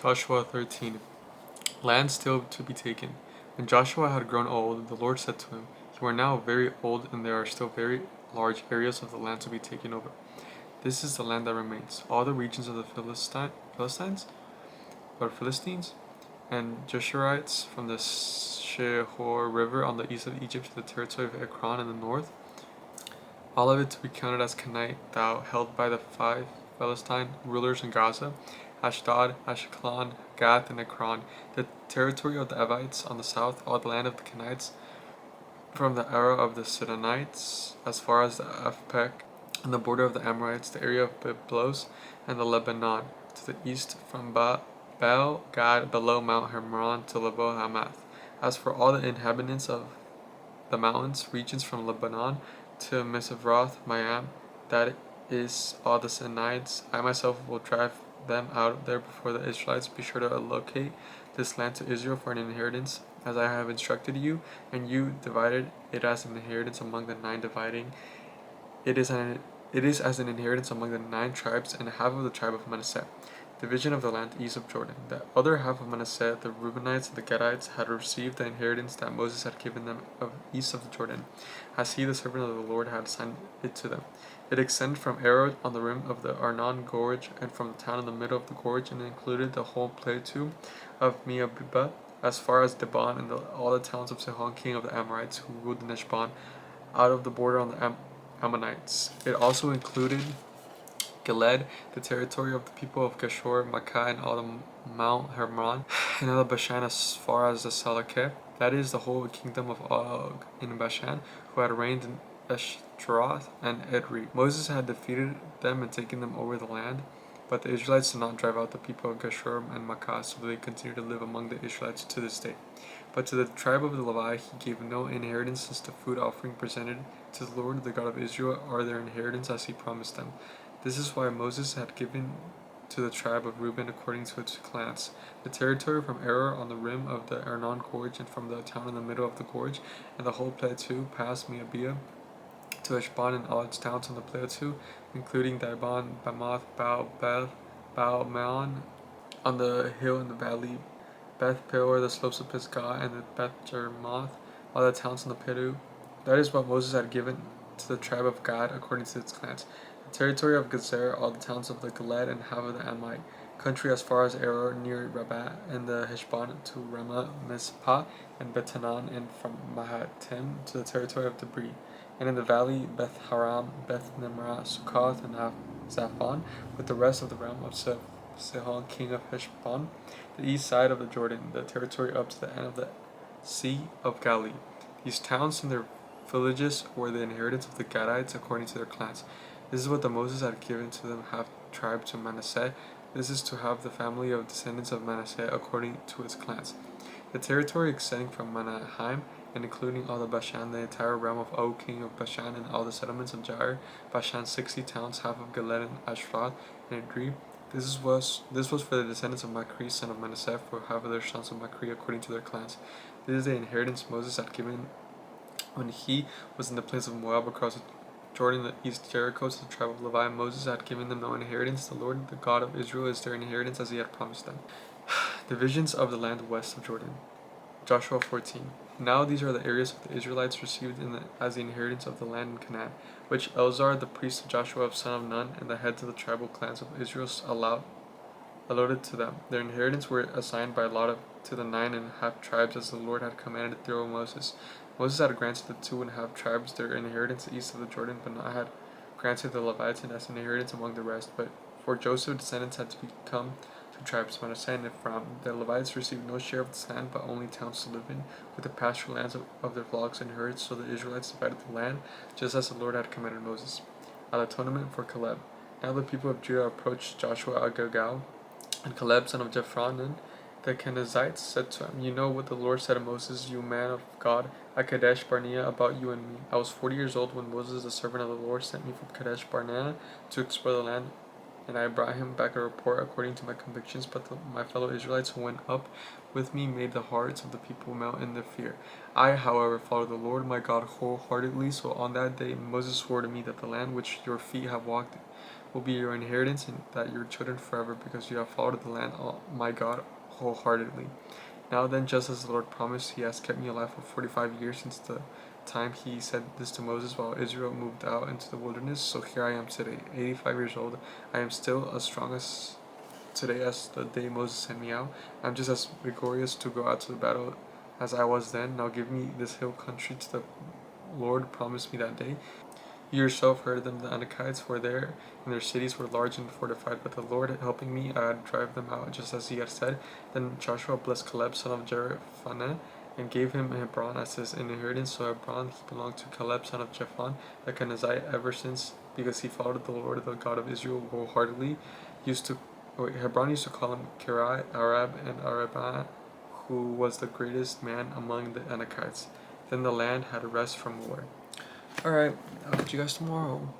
Joshua 13. Land still to be taken. When Joshua had grown old, the Lord said to him, "You are now very old, and there are still very large areas of the land to be taken over. This is the land that remains: all the regions of the Philistines, and Geshurites from the Shihor River on the east of Egypt to the territory of Ekron in the north, all of it to be counted as Canaanite, thou held by the 5 Philistine rulers in Gaza, Ashdod, Ashkelon, Gath, and Ekron, the territory of the Evites on the south, all the land of the Canaanites, from the Arrow of the Sidonites as far as the Aphek, and the border of the Amorites, the area of Byblos, and the Lebanon, to the east from Baal Gad below Mount Hermon to Lebo Hamath. As for all the inhabitants of the mountains regions from Lebanon to Misavroth Mayam, that is all the Sinaites, I myself will drive them out there before the Israelites. Be sure to allocate this land to Israel for an inheritance, as I have instructed you, and you divided it as an inheritance among the 9 dividing. It is as an inheritance among the 9 tribes and half of the tribe of Manasseh. Division of the land east of Jordan. The other half of Manasseh, the Reubenites and the Gadites, had received the inheritance that Moses had given them east of the Jordan, as he, the servant of the Lord, had assigned it to them. It extended from Arod on the rim of the Arnon Gorge, and from the town in the middle of the gorge, and included the whole plateau of Meabiba, as far as Dibon and all the towns of Sihon, king of the Amorites, who ruled in Heshbon, out of the border on the Ammonites. It also included Gilead, the territory of the people of Geshur, Makkah, and all the Mount Hermon, and all the Bashan as far as the Salakeh, that is, the whole kingdom of Og in Bashan, who had reigned in Eshtaroth and Edrei. Moses had defeated them and taken them over the land, but the Israelites did not drive out the people of Geshur and Makkah, so they continue to live among the Israelites to this day. But to the tribe of the Levi he gave no inheritance, since the food offering presented to the Lord, the God of Israel, are their inheritance as he promised them. This is why Moses had given to the tribe of Reuben according to its clans the territory from Aroer on the rim of the Arnon Gorge, and from the town in the middle of the gorge, and the whole plateau past Meabiah to Heshbon and all its towns on the plateau, including Dibon, Bamoth, Baal Maon, on the hill in the valley, Beth Peor, the slopes of Pisgah, and the Beth Jermoth, all the towns on the plateau. That is what Moses had given to the tribe of Gad according to its clans. The territory of Gezer, all the towns of the Gilead, and half of the Amite country as far as Aroer near Rabbah, and the Heshbon to Ramah, Mizpah, and Betanan, and from Mahatim to the territory of Debris, and in the valley Beth Haram, Beth Nimrah, Sukkoth, and half Zaphon, with the rest of the realm of Sihon, king of Heshbon, the east side of the Jordan, the territory up to the end of the Sea of Galilee. These towns and their villages were the inheritance of the Gadites according to their clans. This is what the Moses had given to them half tribe to Manasseh. This is to have the family of descendants of Manasseh according to its clans. The territory extending from Manaheim and including all the Bashan, the entire realm of Og, king of Bashan, and all the settlements of Jair, Bashan, 60 towns, half of Gilead and Ashrath and Edrei. This was for the descendants of Machri, son of Manasseh, for half of their sons of Machri according to their clans. This is the inheritance Moses had given when he was in the plains of Moab across Jordan, the east Jericho, to the tribe of Levi. Moses had given them no inheritance. The Lord, the God of Israel, is their inheritance as he had promised them. Divisions of the land west of Jordan. Joshua 14. Now these are the areas of the Israelites received as the inheritance of the land in Canaan, which Eleazar the priest of Joshua, son of Nun, and the heads of the tribal clans of Israel allotted to them. Their inheritance were assigned by lot to the 9.5 tribes, as the Lord had commanded through Moses. Moses had granted the 2.5 tribes their inheritance east of the Jordan, but not had granted the Levites as an inheritance among the rest. But for Joseph's descendants had to become 2 tribes, Manasseh and Ephraim. The Levites received no share of this land, but only towns to live in, with the pastural lands of their flocks and herds. So the Israelites divided the land, just as the Lord had commanded Moses. At atonement for Caleb. Now the people of Judah approached Joshua at Gilgal, and Caleb, son of Jephunneh, the Kenizzites, said to him, "You know what the Lord said to Moses, you man of God, at Kadesh Barnea, about you and me. I was 40 years old when Moses, the servant of the Lord, sent me from Kadesh Barnea to explore the land, and I brought him back a report according to my convictions, but my fellow Israelites who went up with me made the hearts of the people melt in their fear. I, however, followed the Lord my God wholeheartedly, so on that day Moses swore to me that the land which your feet have walked will be your inheritance, and that your children forever, because you have followed the land, my God, wholeheartedly. Now then, just as the Lord promised, he has kept me alive for 45 years since the time he said this to Moses while Israel moved out into the wilderness. So here I am today, 85 years old. I am still as strong as today as the day Moses sent me out. I'm just as vigorous to go out to the battle as I was then. Now give me this hill country to the Lord promised me that day. You yourself heard them, the Anakites were there, and their cities were large and fortified, but the Lord helping me, I'd drive them out, just as he had said. Then Joshua blessed Caleb, son of Jephunneh, and gave him Hebron as his inheritance. So Hebron he belonged to Caleb, son of Jephunneh, the Kenizzite, ever since, because he followed the Lord, the God of Israel, wholeheartedly. Hebron used to call him Kiryat Arab and Arabah, who was the greatest man among the Anakites. Then the land had a rest from war. Alright, I'll catch you guys tomorrow.